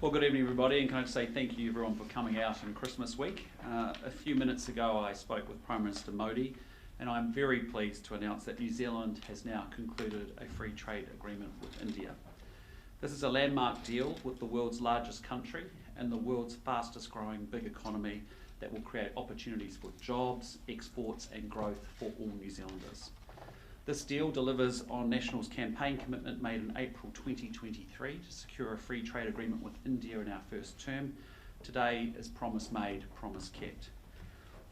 Well, good evening everybody, and can I just say thank you everyone for coming out in Christmas week. A few minutes ago I spoke with Prime Minister Modi, and I'm very pleased to announce that New Zealand has now concluded a free trade agreement with India. This is a landmark deal with the world's largest country and the world's fastest growing big economy that will create opportunities for jobs, exports and growth for all New Zealanders. This deal delivers on National's campaign commitment made in April 2023 to secure a free trade agreement with India in our first term. Today is promise made, promise kept.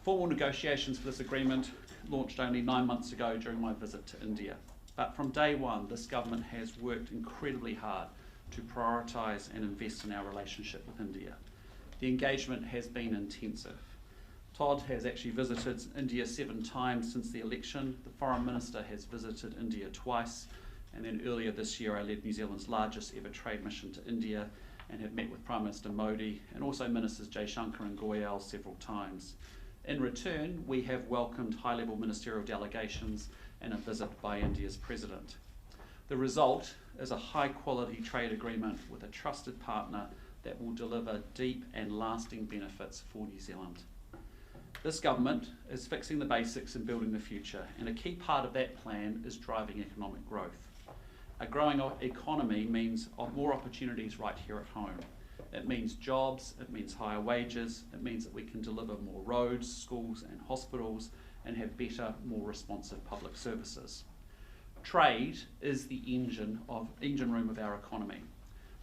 Formal negotiations for this agreement launched only 9 months ago during my visit to India. But from day one, this government has worked incredibly hard to prioritise and invest in our relationship with India. The engagement has been intensive. Todd has actually visited India 7 times since the election. The Foreign Minister has visited India twice, and then earlier this year I led New Zealand's largest ever trade mission to India and have met with Prime Minister Modi and also Ministers Jaishankar and Goyal several times. In return, we have welcomed high-level ministerial delegations and a visit by India's President. The result is a high-quality trade agreement with a trusted partner that will deliver deep and lasting benefits for New Zealand. This government is fixing the basics and building the future, and a key part of that plan is driving economic growth. A growing economy means more opportunities right here at home. It means jobs, it means higher wages, it means that we can deliver more roads, schools and hospitals and have better, more responsive public services. Trade is the engine room of our economy.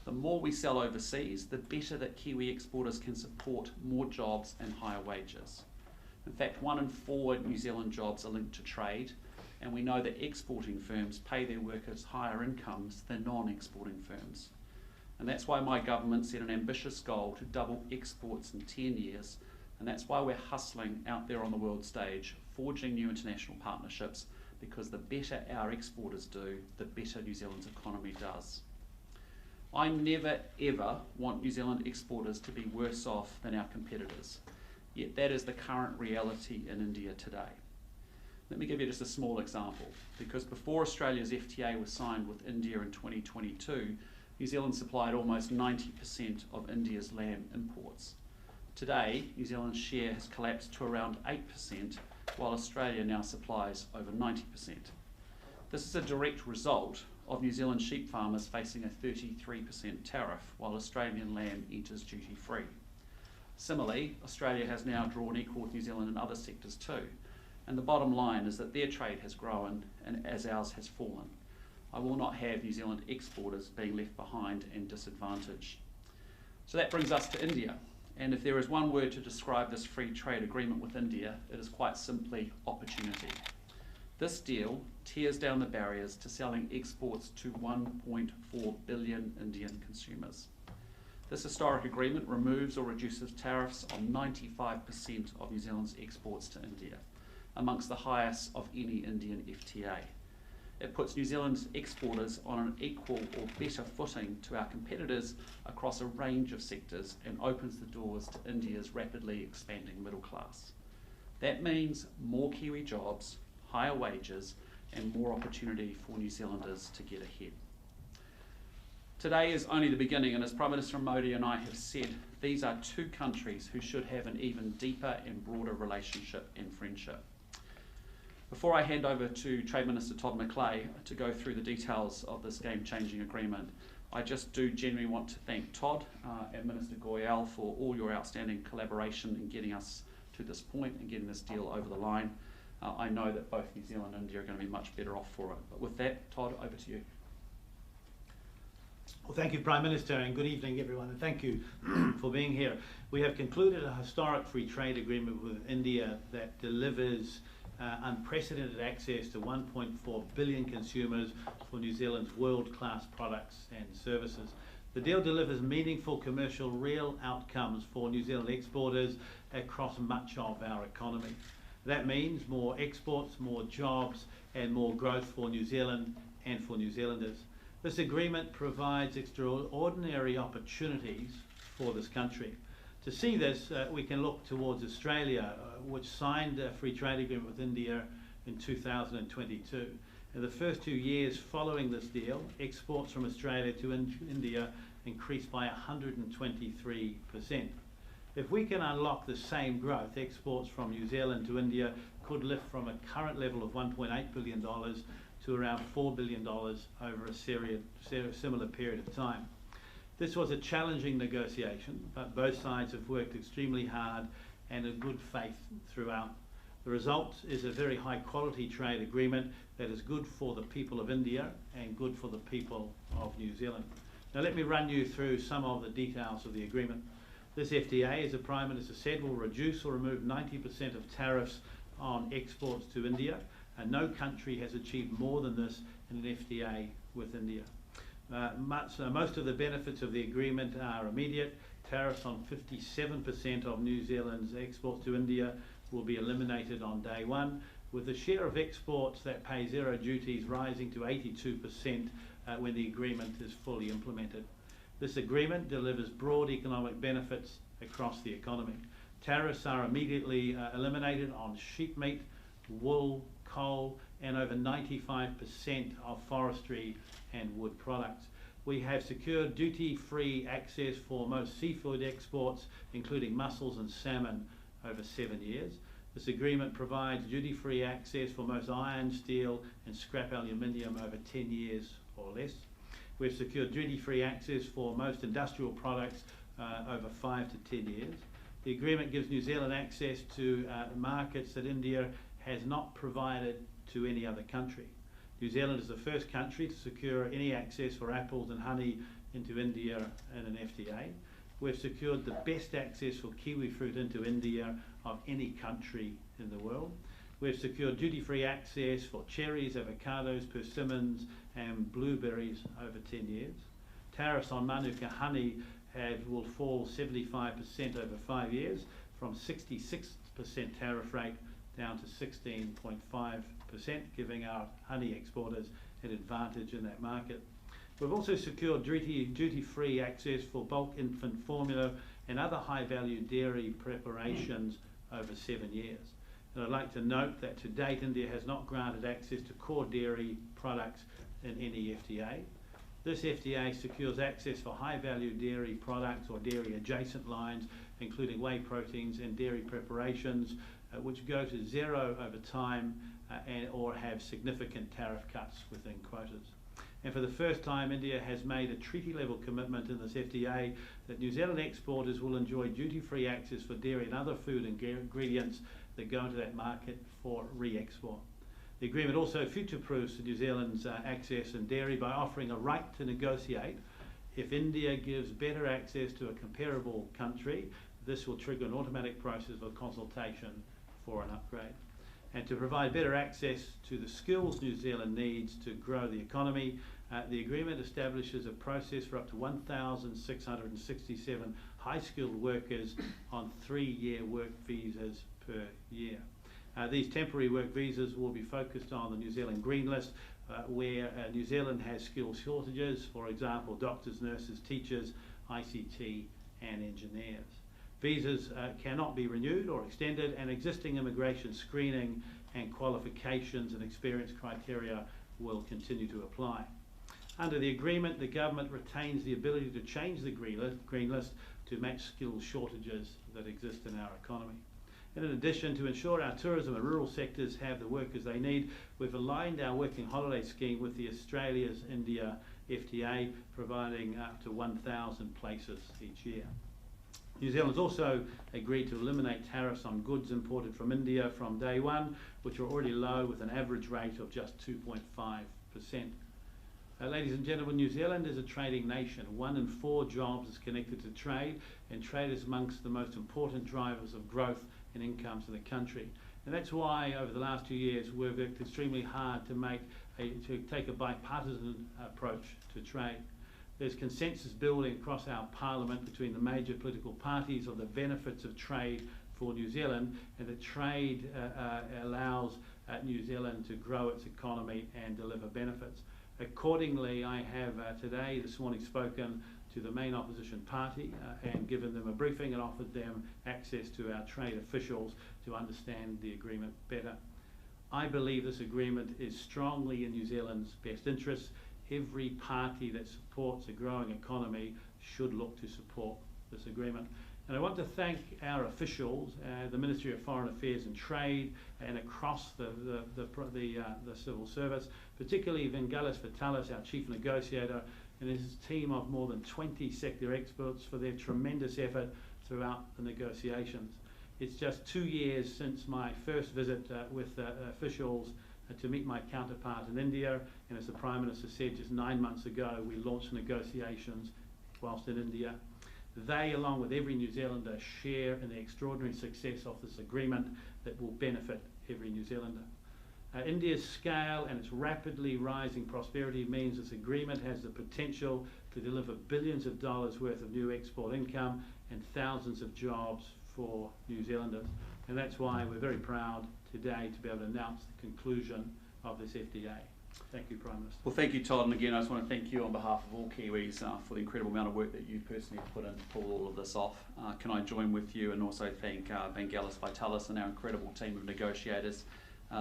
The more we sell overseas, the better that Kiwi exporters can support more jobs and higher wages. In fact, 1 in 4 New Zealand jobs are linked to trade, and we know that exporting firms pay their workers higher incomes than non-exporting firms. And that's why my government set an ambitious goal to double exports in 10 years, and that's why we're hustling out there on the world stage, forging new international partnerships, because the better our exporters do, the better New Zealand's economy does. I never ever want New Zealand exporters to be worse off than our competitors. Yet that is the current reality in India today. Let me give you just a small example, because before Australia's FTA was signed with India in 2022, New Zealand supplied almost 90% of India's lamb imports. Today, New Zealand's share has collapsed to around 8%, while Australia now supplies over 90%. This is a direct result of New Zealand sheep farmers facing a 33% tariff, while Australian lamb enters duty-free. Similarly, Australia has now drawn equal with New Zealand in other sectors too, and the bottom line is that their trade has grown and as ours has fallen. I will not have New Zealand exporters being left behind and disadvantaged. So that brings us to India, and if there is one word to describe this free trade agreement with India, it is quite simply opportunity. This deal tears down the barriers to selling exports to 1.4 billion Indian consumers. This historic agreement removes or reduces tariffs on 95% of New Zealand's exports to India, amongst the highest of any Indian FTA. It puts New Zealand's exporters on an equal or better footing to our competitors across a range of sectors and opens the doors to India's rapidly expanding middle class. That means more Kiwi jobs, higher wages and more opportunity for New Zealanders to get ahead. Today is only the beginning, and as Prime Minister Modi and I have said, these are 2 countries who should have an even deeper and broader relationship and friendship. Before I hand over to Trade Minister Todd McClay to go through the details of this game-changing agreement, I just do genuinely want to thank Todd and Minister Goyal for all your outstanding collaboration in getting us to this point and getting this deal over the line. I know that both New Zealand and India are going to be much better off for it. But with that, Todd, over to you. Well, thank you, Prime Minister, and good evening, everyone, and thank you for being here. We have concluded a historic free trade agreement with India that delivers unprecedented access to 1.4 billion consumers for New Zealand's world-class products and services. The deal delivers meaningful commercial real outcomes for New Zealand exporters across much of our economy. That means more exports, more jobs, and more growth for New Zealand and for New Zealanders. This agreement provides extraordinary opportunities for this country. To see this, we can look towards Australia, which signed a free trade agreement with India in 2022. In the first 2 years following this deal, exports from Australia to India increased by 123%. If we can unlock the same growth, exports from New Zealand to India could lift from a current level of $1.8 billion to around $4 billion over a similar period of time. This was a challenging negotiation, but both sides have worked extremely hard and in good faith throughout. The result is a very high quality trade agreement that is good for the people of India and good for the people of New Zealand. Now let me run you through some of the details of the agreement. This FTA, as the Prime Minister said, will reduce or remove 90% of tariffs on exports to India, and no country has achieved more than this in an FTA with India. Most of the benefits of the agreement are immediate. Tariffs on 57% of New Zealand's exports to India will be eliminated on day one, with the share of exports that pay zero duties rising to 82% when the agreement is fully implemented. This agreement delivers broad economic benefits across the economy. Tariffs are immediately eliminated on sheep meat, wool, coal, and over 95% of forestry and wood products. We have secured duty-free access for most seafood exports, including mussels and salmon, over 7 years. This agreement provides duty-free access for most iron, steel, and scrap aluminium over 10 years or less. We've secured duty-free access for most industrial products over 5 to 10 years. The agreement gives New Zealand access to markets that India has not provided to any other country. New Zealand is the first country to secure any access for apples and honey into India in an FTA. We've secured the best access for kiwi fruit into India of any country in the world. We've secured duty-free access for cherries, avocados, persimmons and blueberries over 10 years. Tariffs on Manuka honey will fall 75% over 5 years, from 66% tariff rate down to 16.5%, giving our honey exporters an advantage in that market. We've also secured duty-free access for bulk infant formula and other high-value dairy preparations over 7 years. And I'd like to note that to date, India has not granted access to core dairy products in any FTA. This FTA secures access for high-value dairy products or dairy-adjacent lines, including whey proteins and dairy preparations, which go to zero over time or have significant tariff cuts within quotas. And for the first time, India has made a treaty-level commitment in this FTA that New Zealand exporters will enjoy duty-free access for dairy and other food ingredients that go into that market for re-export. The agreement also future-proofs New Zealand's access in dairy by offering a right to negotiate. If India gives better access to a comparable country, this will trigger an automatic process of consultation for an upgrade. And to provide better access to the skills New Zealand needs to grow the economy, the agreement establishes a process for up to 1,667 high-skilled workers on 3-year work visas per year. These temporary work visas will be focused on the New Zealand Green List, where New Zealand has skill shortages, for example, doctors, nurses, teachers, ICT and engineers. Visas cannot be renewed or extended, and existing immigration screening and qualifications and experience criteria will continue to apply. Under the agreement, the government retains the ability to change the green list to match skills shortages that exist in our economy. And in addition, to ensure our tourism and rural sectors have the workers they need, we've aligned our working holiday scheme with the Australia's India FTA, providing up to 1,000 places each year. New Zealand has also agreed to eliminate tariffs on goods imported from India from day one, which are already low, with an average rate of just 2.5%. Ladies and gentlemen, New Zealand is a trading nation. 1 in 4 jobs is connected to trade, and trade is amongst the most important drivers of growth and incomes in the country. And that's why over the last 2 years we've worked extremely hard to take a bipartisan approach to trade. There's consensus building across our parliament between the major political parties of the benefits of trade for New Zealand, and that trade allows New Zealand to grow its economy and deliver benefits. Accordingly, I have this morning spoken to the main opposition party and given them a briefing and offered them access to our trade officials to understand the agreement better. I believe this agreement is strongly in New Zealand's best interests. Every party that supports a growing economy should look to support this agreement. And I want to thank our officials, the Ministry of Foreign Affairs and Trade, and across the civil service, particularly Vangelis Vitalis, our chief negotiator, and his team of more than 20 sector experts for their tremendous effort throughout the negotiations. It's just 2 years since my first visit with officials to meet my counterpart in India, and as the Prime Minister said, just 9 months ago we launched negotiations whilst in India. They, along with every New Zealander, share in the extraordinary success of this agreement that will benefit every New Zealander. India's scale and its rapidly rising prosperity means this agreement has the potential to deliver billions of dollars worth of new export income and thousands of jobs for New Zealanders. And that's why we're very proud today to be able to announce the conclusion of this FTA. Thank you, Prime Minister. Well, thank you, Todd, and again I just want to thank you on behalf of all Kiwis for the incredible amount of work that you personally have put in to pull all of this off. Can I join with you and also thank Vangelis Vitalis and our incredible team of negotiators.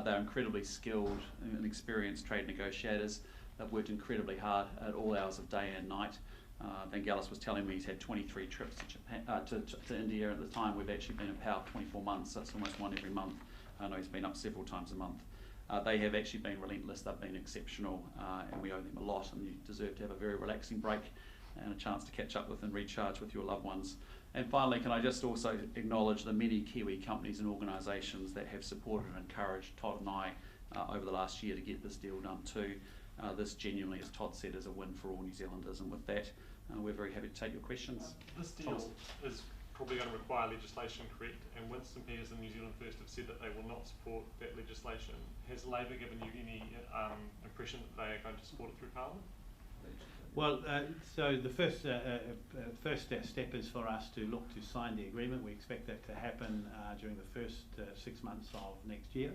They're incredibly skilled and experienced trade negotiators. They've worked incredibly hard at all hours of day and night. Vangelis was telling me he's had 23 trips to Japan, to India at the time. We've actually been in power 24 months, so it's almost one every month. I know he's been up several times a month. They have actually been relentless, they've been exceptional, and we owe them a lot, and you deserve to have a very relaxing break and a chance to catch up with and recharge with your loved ones. And finally, can I just also acknowledge the many Kiwi companies and organisations that have supported and encouraged Todd and I over the last year to get this deal done too. This genuinely, as Todd said, is a win for all New Zealanders, and with that, we're very happy to take your questions. This deal is probably going to require legislation, correct? And Winston Peters and New Zealand First have said that they will not support that legislation. Has Labor given you any impression that they are going to support it through Parliament? Well, so the first step is for us to look to sign the agreement. We expect that to happen during the first 6 months of next year.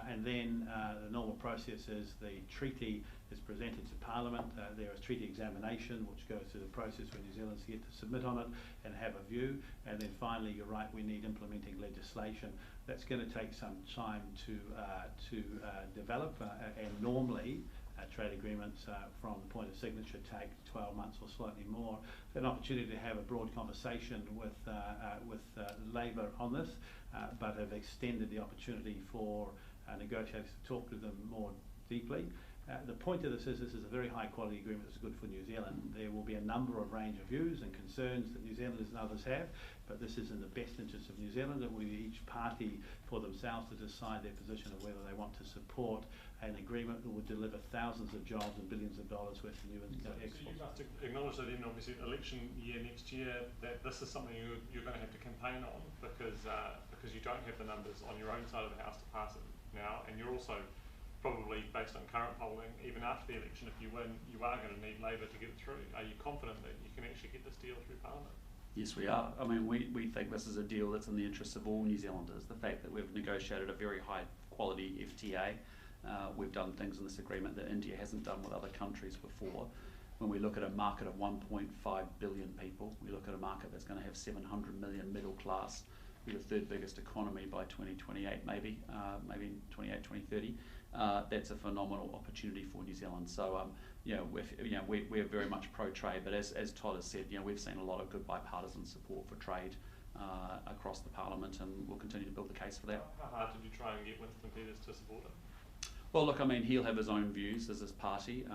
And then the normal process is the treaty is presented to Parliament. There is treaty examination, which goes through the process where New Zealanders get to submit on it and have a view. And then finally, you're right, we need implementing legislation. That's going to take some time to develop. And normally, trade agreements from the point of signature take 12 months or slightly more. An opportunity to have a broad conversation with Labor on this, but have extended the opportunity for negotiators to talk to them more deeply. The point of this is a very high quality agreement that's good for New Zealand. There will be a number of range of views and concerns that New Zealanders and others have, but this is in the best interest of New Zealand. It will be each party for themselves to decide their position of whether they want to support an agreement that would deliver thousands of jobs and billions of dollars worth of new exports. So you must acknowledge that in obviously election year next year that this is something you're going to have to campaign on because you don't have the numbers on your own side of the house to pass it now, and you're also probably, based on current polling, even after the election, if you win, you are going to need Labor to get it through. Are you confident that you can actually get this deal through Parliament? Yes, we are. I mean, we think this is a deal that's in the interests of all New Zealanders. The fact that we've negotiated a very high quality FTA, we've done things in this agreement that India hasn't done with other countries before. When we look at a market of 1.5 billion people, we look at a market that's going to have 700 million middle class. We're the third biggest economy by 2028, maybe 28, 2030. That's a phenomenal opportunity for New Zealand. So, we're very much pro-trade, but as Todd has said, we've seen a lot of good bipartisan support for trade across the Parliament, and we'll continue to build the case for that. How hard did you try and get Winston Peters to support it? Well, look, I mean, he'll have his own views as his party.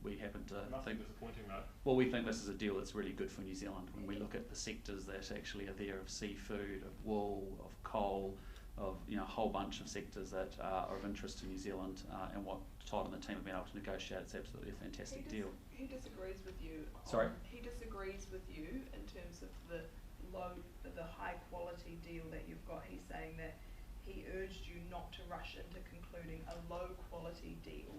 We happen to think. Disappointing, though. Well, we think this is a deal that's really good for New Zealand. When we look at the sectors that actually are there of seafood, of wool, of coal, of a whole bunch of sectors that are of interest to New Zealand, and what Todd and the team have been able to negotiate, it's absolutely a fantastic deal. He disagrees with you. Sorry? He disagrees with you in terms of the high quality deal that you've got. He's saying that he urged you not to rush into concluding a low quality deal.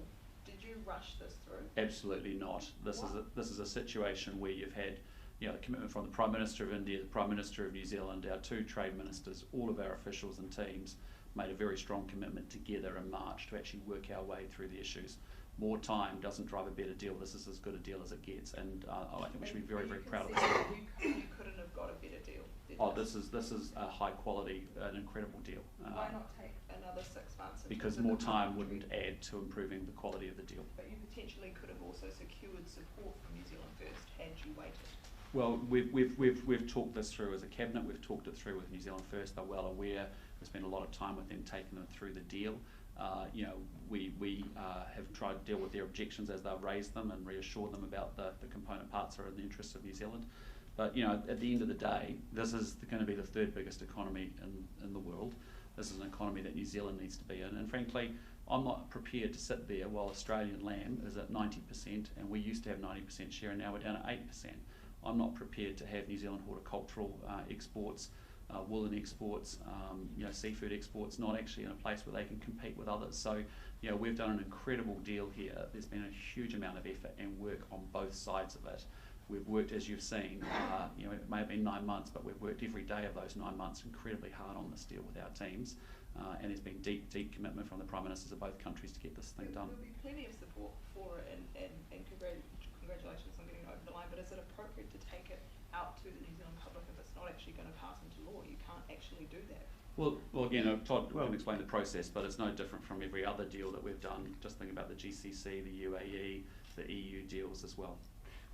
Did you rush this through? Absolutely not. This is a situation where you've had the commitment from the Prime Minister of India, the Prime Minister of New Zealand, our two trade ministers, all of our officials and teams made a very strong commitment together in March to actually work our way through the issues. More time doesn't drive a better deal. This is as good a deal as it gets, and I think we should be very, very proud of this. You couldn't have got a better deal. This is a high quality, an incredible deal. Why not take another 6 months because more time wouldn't add to improving the quality of the deal. But you potentially could have also secured support from New Zealand First had you waited. Well, we've talked this through as a cabinet. We've talked it through with New Zealand First. They're well aware. We spent a lot of time with them, taking them through the deal. We have tried to deal with their objections as they've raised them and reassure them about the component parts are in the interests of New Zealand. But at the end of the day, this is going to be the third biggest economy in the world. This is an economy that New Zealand needs to be in, and frankly, I'm not prepared to sit there while Australian lamb is at 90%, and we used to have 90% share, and now we're down at 8%. I'm not prepared to have New Zealand horticultural exports, woolen exports, seafood exports, not actually in a place where they can compete with others. So, we've done an incredible deal here. There's been a huge amount of effort and work on both sides of it. We've worked, as you've seen, it may have been 9 months, but we've worked every day of those 9 months incredibly hard on this deal with our teams. And there's been deep commitment from the Prime Ministers of both countries to get this thing done. There'll be plenty of support for it, and congratulations on getting it over the line, but is it appropriate to take it out to the New Zealand public if it's not actually going to pass into law? You can't actually do that. Well, again, Todd can explain the process, but it's no different from every other deal that we've done. Just think about the GCC, the UAE, the EU deals as well.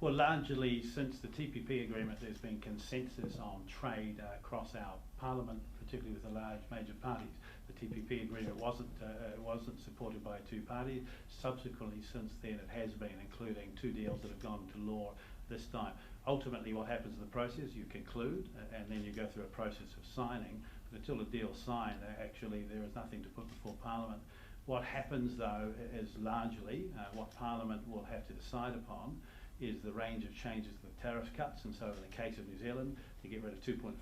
Well, largely since the TPP agreement, there's been consensus on trade across our parliament, particularly with the large major parties. The TPP agreement wasn't supported by two parties. Subsequently, since then, it has been, including two deals that have gone to law this time. Ultimately, what happens in the process, you conclude, and then you go through a process of signing. But until a deal's signed, actually, there is nothing to put before Parliament. What happens, though, is largely what Parliament will have to decide upon is the range of changes to the tariff cuts, and so in the case of New Zealand, to get rid of 2.5%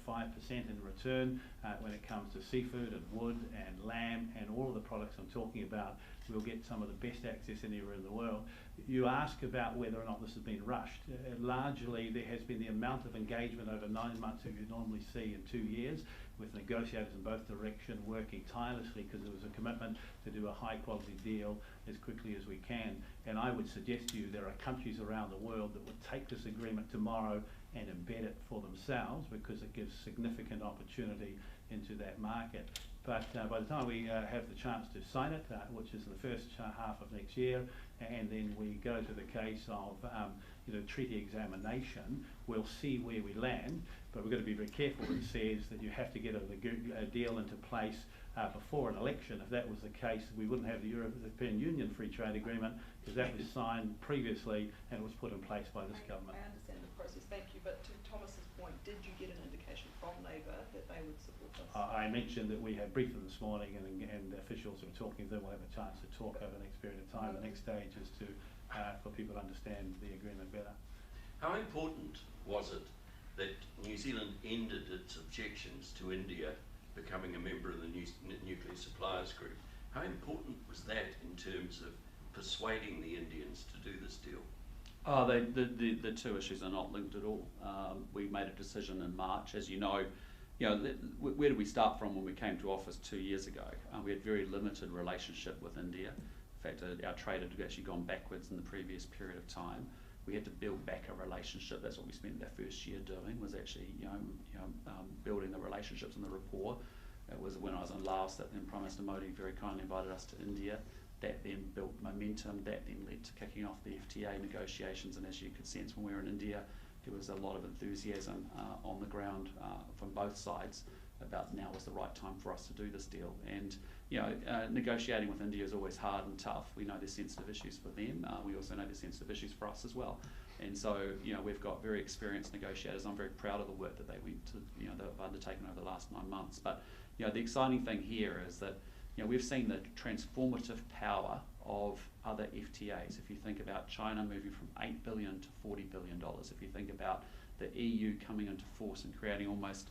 in return when it comes to seafood and wood and lamb and all of the products I'm talking about, we'll get some of the best access anywhere in the world. You ask about whether or not this has been rushed. Largely, there has been the amount of engagement over 9 months that you normally see in 2 years, with negotiators in both directions working tirelessly because there was a commitment to do a high quality deal as quickly as we can. And I would suggest to you there are countries around the world that would take this agreement tomorrow and embed it for themselves because it gives significant opportunity into that market. But by the time we have the chance to sign it, which is the first half of next year, and then we go to the case of treaty examination, we'll see where we land. But we've got to be very careful. It says that you have to get a deal into place before an election. If that was the case, we wouldn't have the European Union Free Trade Agreement because that was signed previously and it was put in place by this government. I understand the process, thank you. But to Thomas's point, did you get an indication from Labour that they would support this? I mentioned that we had briefed them this morning and officials who are talking to them will have a chance to talk over the next period of time. The next stage is for people to understand the agreement better. How important was it that New Zealand ended its objections to India becoming a member of the Nuclear Suppliers Group? How important was that in terms of persuading the Indians to do this deal? The two issues are not linked at all. We made a decision in March, as you know. Where did we start from when we came to office 2 years ago? We had very limited relationship with India. In fact, our trade had actually gone backwards in the previous period of time. We had to build back a relationship. That's what we spent our first year doing, was actually building the relationships and the rapport. It was when I was in Laos that then Prime Minister Modi very kindly invited us to India. That then built momentum. That then led to kicking off the FTA negotiations. And as you could sense when we were in India, there was a lot of enthusiasm on the ground from both sides about now was the right time for us to do this deal. And negotiating with India is always hard and tough. We know there's sensitive issues for them. We also know there's sensitive issues for us as well. And so we've got very experienced negotiators. I'm very proud of the work that they've undertaken over the last 9 months. But the exciting thing here is that we've seen the transformative power of other FTAs. If you think about China moving from $8 billion to $40 billion, if you think about the EU coming into force and creating almost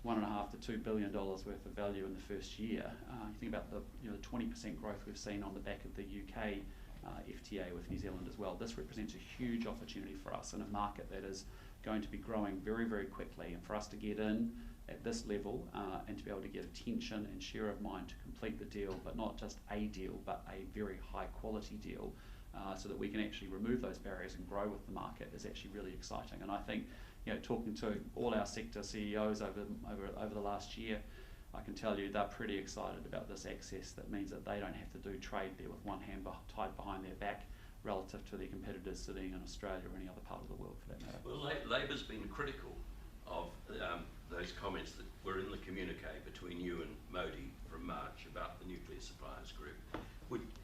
$1.5 to $2 billion worth of value in the first year. You think about the 20% growth we've seen on the back of the UK FTA with New Zealand as well. This represents a huge opportunity for us in a market that is going to be growing very, very quickly. And for us to get in at this level and to be able to get attention and share of mind to complete the deal, but not just a deal, but a very high quality deal, so that we can actually remove those barriers and grow with the market is actually really exciting. And I think talking to all our sector CEOs over the last year, I can tell you they're pretty excited about this access. That means that they don't have to do trade there with one hand tied behind their back relative to their competitors sitting in Australia or any other part of the world for that matter. Well, Labor's been critical of those comments that were in the communique between you and Modi from March about the nuclear suppliers group.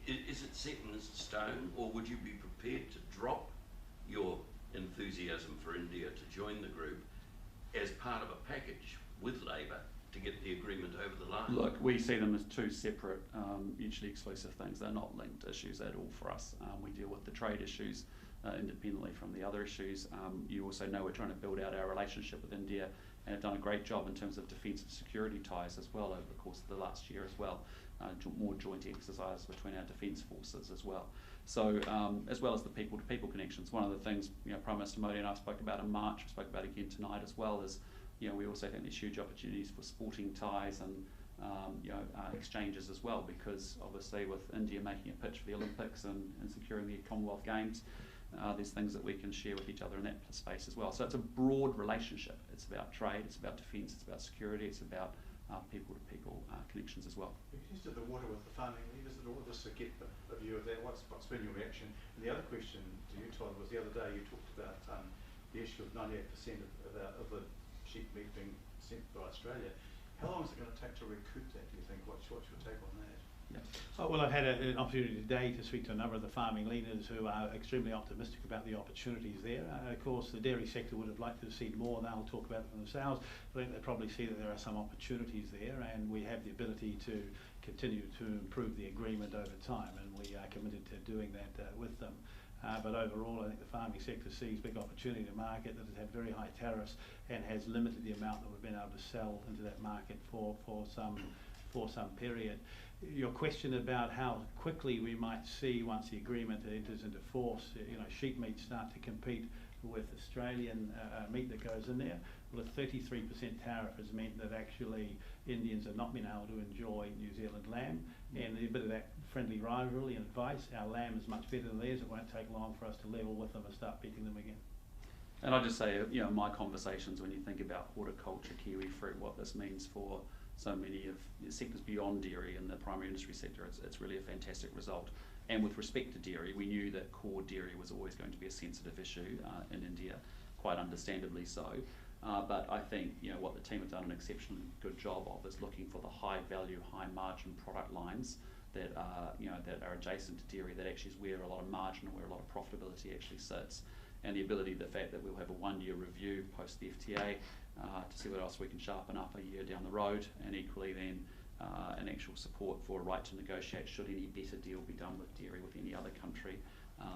Is it set in stone, or would you be prepared to drop your enthusiasm for India to join the group as part of a package with Labor to get the agreement over the line? Look, we see them as two separate, mutually exclusive things. They're not linked issues at all for us. We deal with the trade issues independently from the other issues. You also know we're trying to build out our relationship with India and have done a great job in terms of defence and security ties as well over the course of the last year as well. More joint exercises between our defence forces as well. So, as well as the people-to-people connections. One of the things, Prime Minister Modi and I spoke about in March, we spoke about again tonight as well, is we also think there's huge opportunities for sporting ties and exchanges as well, because obviously with India making a pitch for the Olympics and securing the Commonwealth Games, there's things that we can share with each other in that space as well. So it's a broad relationship. It's about trade, it's about defence, it's about security, it's about people-to-people connections as well. You tested the water with the farming leaders at all, just to get a view of that. What's been your reaction? And the other question to you, Todd, was the other day you talked about the issue of 98% of the sheep meat being sent by Australia. How long is it going to take to recoup that, do you think? What's your take on that? Yeah. Oh, well, I've had an opportunity today to speak to a number of the farming leaders who are extremely optimistic about the opportunities there. Of course, the dairy sector would have liked to have seen more. They'll talk about it for themselves. But I think they probably see that there are some opportunities there, and we have the ability to continue to improve the agreement over time, and we are committed to doing that with them. But overall, I think the farming sector sees big opportunity in a market that has had very high tariffs and has limited the amount that we've been able to sell into that market for some period. Your question about how quickly we might see, once the agreement enters into force, sheep meat start to compete with Australian meat that goes in there. Well, a 33% tariff has meant that actually Indians have not been able to enjoy New Zealand lamb, and a bit of that friendly rivalry and advice. Our lamb is much better than theirs. It won't take long for us to level with them and start beating them again. And I'll just say, my conversations, when you think about horticulture, kiwi fruit, what this means for so many of the sectors beyond dairy and the primary industry sector, it's really a fantastic result. And with respect to dairy, we knew that core dairy was always going to be a sensitive issue in India, quite understandably so. But I think what the team have done an exceptionally good job of is looking for the high value, high margin product lines that are that are adjacent to dairy, that actually is where a lot of margin and where a lot of profitability actually sits. And the fact that we'll have a 1 year review post the FTA to see what else we can sharpen up a year down the road, and equally then an actual support for a right to negotiate should any better deal be done with dairy with any other country.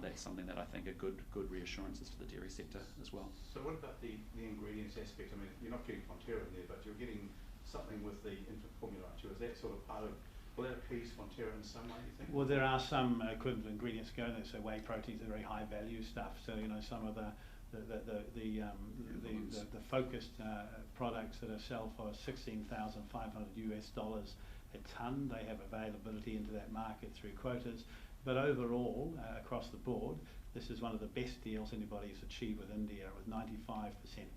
That's something that I think are good reassurances for the dairy sector as well. So what about the ingredients aspect? I mean, you're not getting Fonterra in there, but you're getting something with the infant formula, aren't you? Is that sort of part of, will that appease Fonterra in some way, you think? Well, there are some equivalent ingredients going there. So whey proteins are very high value stuff. So some of the focused products that are sell for $16,500 a tonne, they have availability into that market through quotas. But overall, across the board, this is one of the best deals anybody's achieved with India, with 95%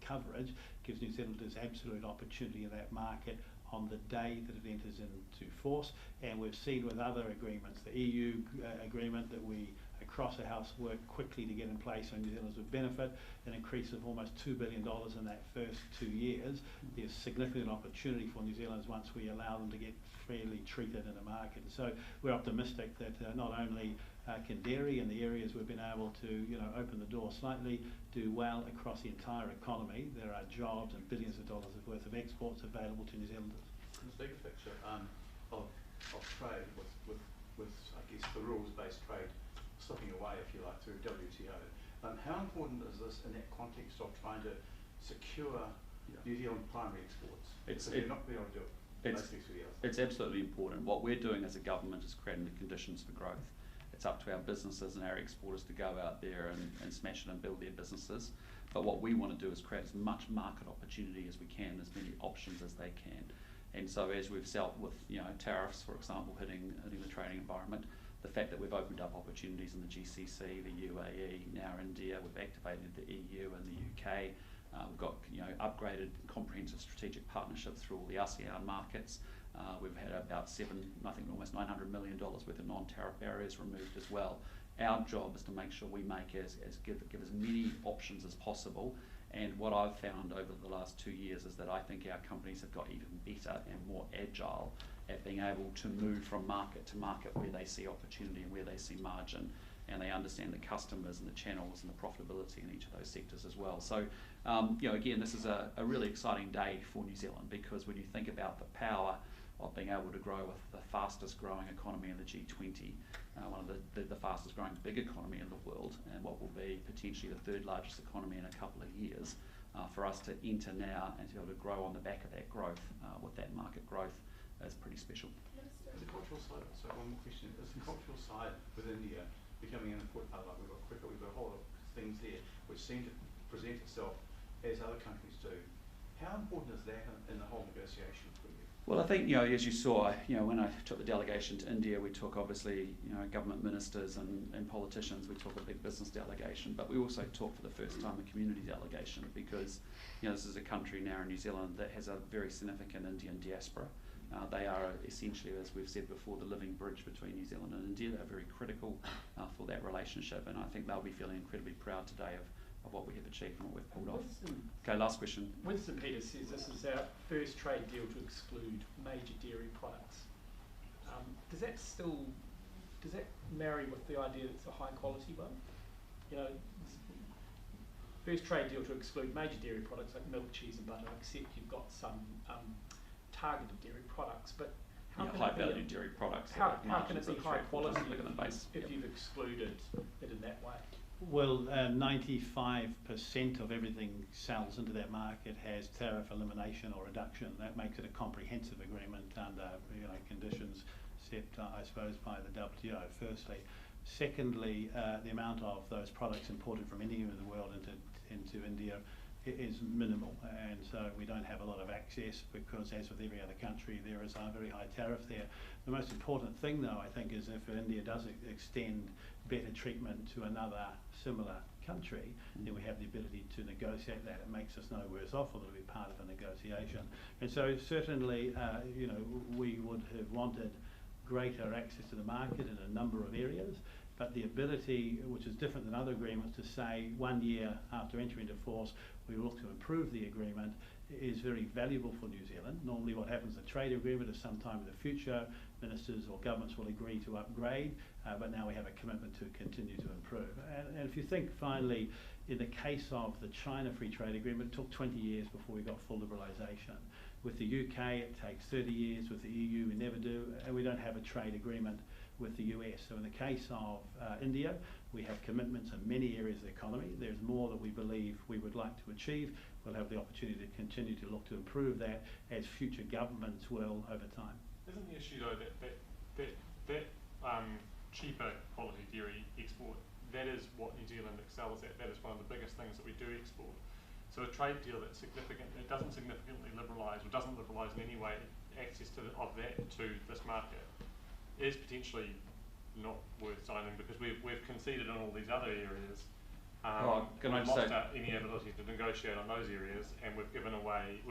coverage. Gives New Zealanders absolute opportunity in that market on the day that it enters into force. And we've seen with other agreements, the EU agreement that we across the House worked quickly to get in place so New Zealanders would benefit, an increase of almost $2 billion in that first 2 years. There's significant opportunity for New Zealanders once we allow them to get fairly treated in the market. So we're optimistic that not only can dairy in the areas we've been able to open the door slightly do well across the entire economy. There are jobs and billions of dollars worth of exports available to New Zealanders. In the bigger picture of trade with I guess the rules-based trade slipping away, if you like, through WTO. How important is this in that context of trying to secure New Zealand primary exports? You're not being able to do it. It's absolutely important. What we're doing as a government is creating the conditions for growth. It's up to our businesses and our exporters to go out there and smash it and build their businesses. But what we want to do is create as much market opportunity as we can, as many options as they can. And so as we've dealt with tariffs, for example, hitting the trading environment, the fact that we've opened up opportunities in the GCC, the UAE, now India, we've activated the EU and the UK, We've got upgraded comprehensive strategic partnerships through all the ASEAN markets. We've had about almost $900 million worth of non-tariff barriers removed as well. Our job is to make sure we make give as many options as possible. And what I've found over the last 2 years is that I think our companies have got even better and more agile at being able to move from market to market where they see opportunity and where they see margin, and they understand the customers and the channels and the profitability in each of those sectors as well. So, again, this is a really exciting day for New Zealand, because when you think about the power of being able to grow with the fastest growing economy in the G20, one of the fastest growing big economy in the world, and what will be potentially the third largest economy in a couple of years, for us to enter now and to be able to grow on the back of that growth with that market growth is pretty special. Is the cultural side, so one more question, is the cultural side with India becoming an important part? Like we've got cricket, we've got a whole lot of things there which seem to present itself as other countries do. How important is that in the whole negotiation for you? Well, I think, as you saw, when I took the delegation to India, we took obviously, government ministers and politicians, we took a big business delegation, but we also took for the first time a community delegation, because, this is a country now in New Zealand that has a very significant Indian diaspora. They are essentially, as we've said before, the living bridge between New Zealand and India. They're very critical for that relationship, and I think they'll be feeling incredibly proud today of what we have achieved and what we've pulled off. Okay, last question. Winston Peters says this is our first trade deal to exclude major dairy products. Does that marry with the idea that it's a high quality one? First trade deal to exclude major dairy products like milk, cheese and butter. I accept you've got some targeted dairy products, but how can high it value be dairy products. how can it be high quality if Yep. you've excluded it in that way? Well, 95% of everything sells into that market has tariff elimination or reduction. That makes it a comprehensive agreement under conditions set, I suppose, by the WTO, firstly. Secondly, the amount of those products imported from anywhere in the world into India is minimal, and so we don't have a lot of access, because as with every other country there is a very high tariff there. The most important thing though, I think, is if India does extend better treatment to another similar country, then we have the ability to negotiate that. It makes us no worse off, although we're part of a negotiation. And so certainly we would have wanted greater access to the market in a number of areas, but the ability, which is different than other agreements, to say 1 year after entry into force we look to improve the agreement, is very valuable for New Zealand. Normally what happens in a trade agreement is sometime in the future ministers or governments will agree to upgrade, but now we have a commitment to continue to improve. And if you think finally, in the case of the China Free Trade Agreement, it took 20 years before we got full liberalisation. With the UK it takes 30 years, with the EU we never do, and we don't have a trade agreement with the US. So in the case of India, we have commitments in many areas of the economy. There's more that we believe we would like to achieve. We'll have the opportunity to continue to look to improve that, as future governments will over time. Isn't the issue though that cheaper quality dairy export, that is what New Zealand excels at. That is one of the biggest things that we do export. So a trade deal that doesn't significantly liberalise, or doesn't liberalise in any way access of that to this market, is potentially not worth signing, because we've conceded on all these other areas. We've lost any ability to negotiate on those areas, and we've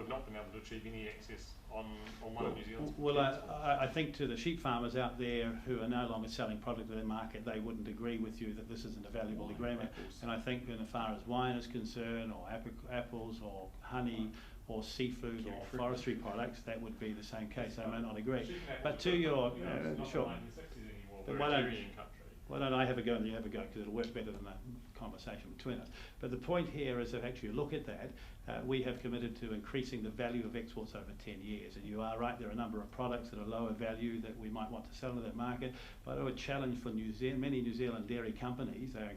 not been able to achieve any access on one of New Zealand's. Well, I think to the sheep farmers out there who are no longer selling product to their market, they wouldn't agree with you that this isn't a valuable agreement. And I think in as far as wine is concerned, or apples, or honey, or seafood, or forestry products, that would be the same case. I may not agree. But to your sure. Why don't I have a go and you have a go, because it'll work better than that conversation between us. But the point here is, if actually you look at that, we have committed to increasing the value of exports over 10 years. And you are right, there are a number of products that are lower value that we might want to sell into that market. But I would challenge for many New Zealand dairy companies, they are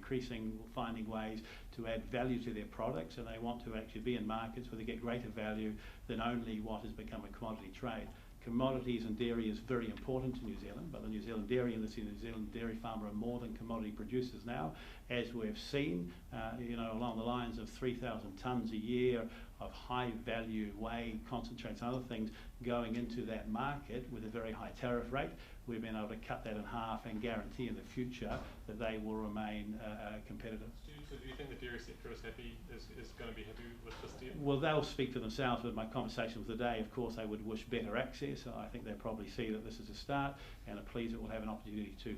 finding ways to add value to their products, and they want to actually be in markets where they get greater value than only what has become a commodity trade. Commodities and dairy is very important to New Zealand, but the New Zealand dairy industry, the New Zealand dairy farmer are more than commodity producers now, as we've seen, along the lines of 3,000 tonnes a year of high value whey, concentrates and other things going into that market with a very high tariff rate. we've been able to cut that in half and guarantee in the future that they will remain competitive. So do you think the dairy sector is going to be happy with this deal? Well, they'll speak for themselves. With my conversations today, of course, they would wish better access. I think they'll probably see that this is a start and are pleased that we'll have an opportunity to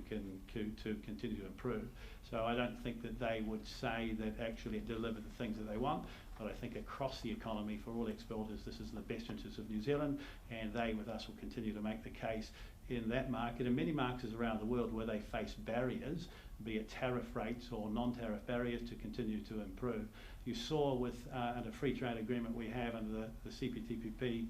continue to improve. So I don't think that they would say that actually it delivered the things that they want, but I think across the economy for all exporters, this is in the best interest of New Zealand, and they with us will continue to make the case in that market and many markets around the world where they face barriers, be it tariff rates or non-tariff barriers, to continue to improve. You saw with under free trade agreement we have under the CPTPP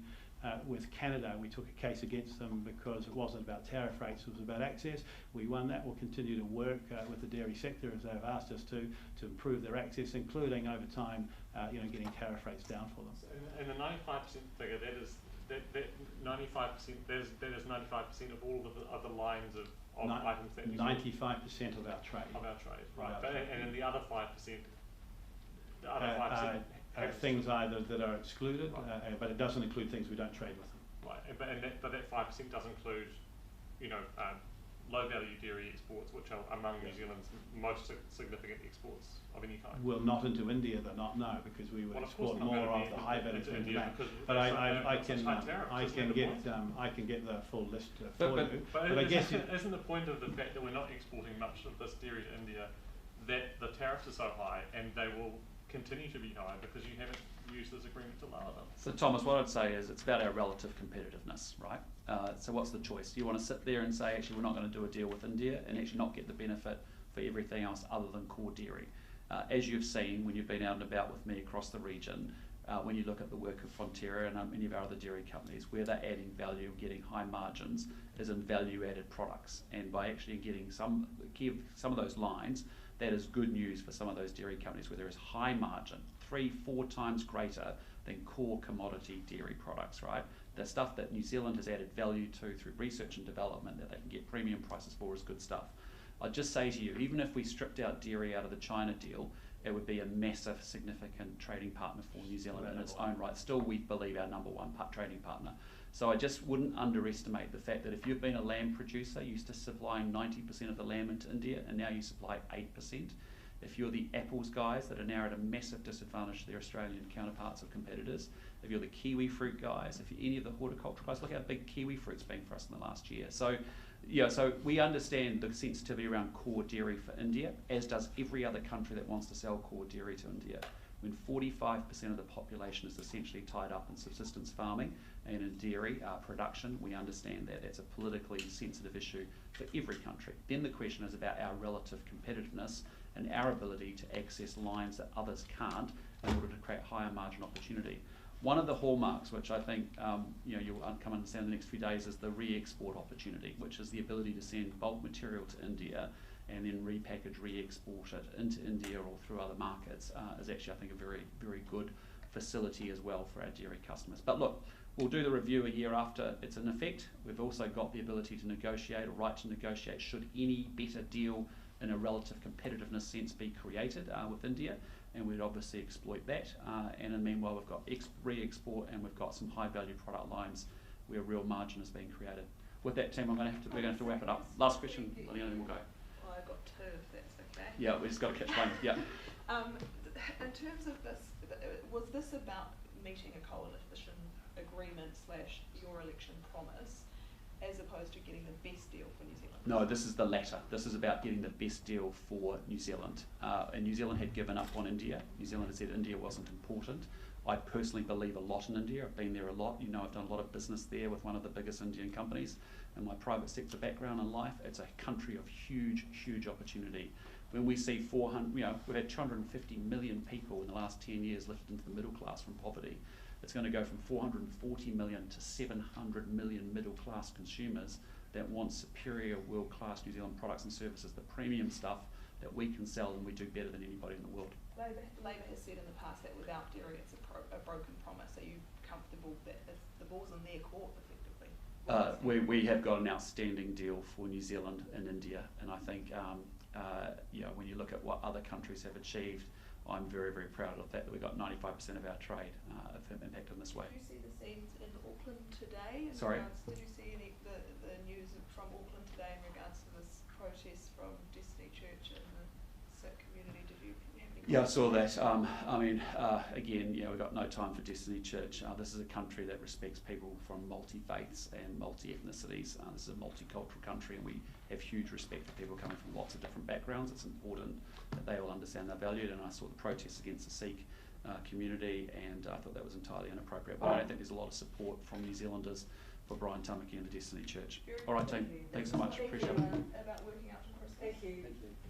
with Canada, we took a case against them because it wasn't about tariff rates, it was about access. We won that. We'll continue to work with the dairy sector as they've asked us to improve their access, including over time, getting tariff rates down for them. And the 95% figure, that is 95%. That is 95% of all of the lines of items that 95% of our trade. Of our trade, right? And then the other 5%. The other 5%. Things either that are excluded, right. But it doesn't include things we don't trade with them. Right, but that 5% does include, low value dairy exports, which are among New Zealand's most significant exports of any kind. Well, not into India, they're not, no, because we would export more of the high value to India. But I can get the full list for you. But I guess isn't the point of the fact that we're not exporting much of this dairy to India that the tariffs are so high and they will continue to be high because you haven't used this agreement to lower them? So Thomas, what I'd say is it's about our relative competitiveness, right? So what's the choice? Do you want to sit there and say, actually, we're not going to do a deal with India and actually not get the benefit for everything else other than core dairy? As you've seen when you've been out and about with me across the region, when you look at the work of Fonterra and many of our other dairy companies, where they're adding value, getting high margins, is in value-added products. And by actually getting some of those lines, that is good news for some of those dairy companies where there is high margin, 3-4 times greater than core commodity dairy products, right? The stuff that New Zealand has added value to through research and development that they can get premium prices for is good stuff. I'd just say to you, even if we stripped out dairy out of the China deal, it would be a massive, significant trading partner for New Zealand in its own right. Still, we believe our number one trading partner. So I just wouldn't underestimate the fact that if you've been a lamb producer, you used to supplying 90% of the lamb into India, and now you supply 8%. If you're the apples guys that are now at a massive disadvantage to their Australian counterparts or competitors, if you're the kiwi fruit guys, if you're any of the horticultural guys, look how big kiwi fruit's been for us in the last year. So, so we understand the sensitivity around core dairy for India, as does every other country that wants to sell core dairy to India. When 45% of the population is essentially tied up in subsistence farming and in dairy production, we understand that it's a politically sensitive issue for every country. Then the question is about our relative competitiveness and our ability to access lines that others can't in order to create higher margin opportunity. One of the hallmarks, which I think you'll come understand in the next few days, is the re-export opportunity, which is the ability to send bulk material to India and then repackage, re-export it into India or through other markets, is actually, I think, a very, very good facility as well for our dairy customers. But look, we'll do the review a year after it's in effect. We've also got the ability to negotiate, or right to negotiate, should any better deal in a relative competitiveness sense be created with India, and we'd obviously exploit that. And in the meanwhile, we've got re-export and we've got some high value product lines where real margin is being created. With that, team, we're going to have to wrap it up. Last question, Liliana, and then we'll go. Well, I've got two, if that's okay. Yeah, we just got to catch one. Yeah. In terms of this, was this about meeting a coalition agreement / your election promise, as opposed to getting the best deal for New Zealand? No, this is the latter. This is about getting the best deal for New Zealand. And New Zealand had given up on India. New Zealand had said India wasn't important. I personally believe a lot in India. I've been there a lot. I've done a lot of business there with one of the biggest Indian companies. In my private sector background in life, it's a country of huge, huge opportunity. When we see 400, we've had 250 million people in the last 10 years lifted into the middle class from poverty. It's going to go from 440 million to 700 million middle class consumers that want superior world-class New Zealand products and services, the premium stuff that we can sell and we do better than anybody in the world. Labour has said in the past that without dairy it's a broken promise. Are you comfortable that if the ball's in their court effectively? We have got an outstanding deal for New Zealand and India, and I think when you look at what other countries have achieved, I'm very, very proud of the fact that we got 95% of our trade impacted in this way. Did you see the scenes in Auckland today? Sorry? Did you see any the news from Auckland protests from Destiny Church and the Sikh community. Did you have any? Yeah, I saw that. Again, we've got no time for Destiny Church. This is a country that respects people from multi-faiths and multi-ethnicities. This is a multicultural country, and we have huge respect for people coming from lots of different backgrounds. It's important that they all understand they're valued, and I saw the protests against the Sikh community, and I thought that was entirely inappropriate. But I don't think there's a lot of support from New Zealanders for Brian Tamaki and the Destiny Church. All right, team. Thanks so much. Appreciate it. About working out to Christmas. Thank you. Thank you.